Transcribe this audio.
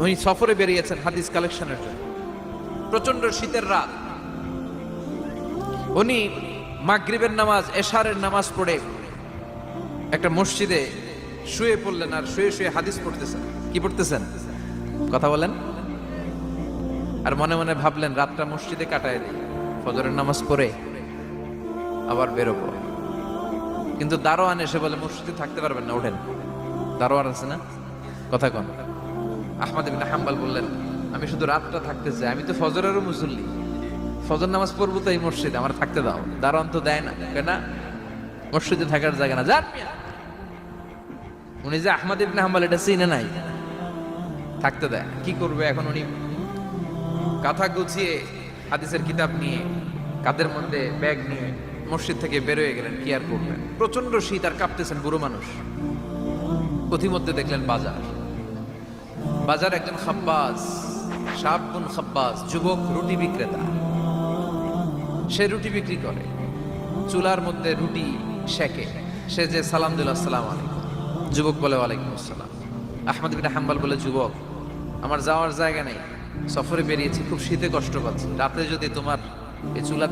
উনি সফরে বেরিয়েছেন হাদিস কালেকশনের জন্য। প্রচন্ড শীতের রাত, উনি মাগরিবের নামাজ, এশারের নামাজ পড়ে একটা মসজিদে শুয়ে পড়লেন, আর শুয়ে শুয়ে হাদিস পড়তেছেন। কি পড়তেছেন? কথা বলেন। আর মনে মনে ভাবলেন রাতটা মসজিদে কাটায় দিই, ফজরের নামাজ পড়ে আবার বেরোবো। কিন্তু দারোয়ান এসে বলে মসজিদে থাকতে পারবেন না, ওঠেন। দারোয়ান আছে না, কথা কন। আহমদ ইবনে হাম্বল বললেন আমি শুধু রাতটা থাকতে চাই, আমি তো ফজরেরও মুসল্লি, ফজর নামাজ পড়বো তো এই মসজিদে, আমার থাকতে দাও। দারোয়ান তো দেয় না, কেন? মসজিদে থাকার জায়গা না, যান। উনি যে আহমদ ইবনে হাম্বল এটা চিনে নাই, থাকতে দেয়। কি করবে এখন? উনি কাঁথা গুছিয়ে হাদিসের কিতাব নিয়ে কাঁধের মধ্যে ব্যাগ নিয়ে মসজিদ থেকে বেরোয় গেলেন। কি আর করবেন, প্রচন্ড শীত, আর কাঁপতেছেন, বুড়ো মানুষ। পথিমধ্যে দেখলেন বাজার। বাজার একজন খাব্বাস, শাবুন খাব্বাস, যুবক রুটি বিক্রেতা। সে রুটি বিক্রি করে, চুলার মধ্যে রুটি সেকে। সে যে সালাম দিল, আসসালামু আলাইকুম। যুবক বলে ওয়ালাইকুম আসসালাম। আহমদ ইবনে হাম্বল বলে যুবক, আমার যাওয়ার জায়গা নেই, সফরে বেরিয়েছি, খুব শীতে কষ্ট পাচ্ছি, রাতে যদি তোমার এই চুলা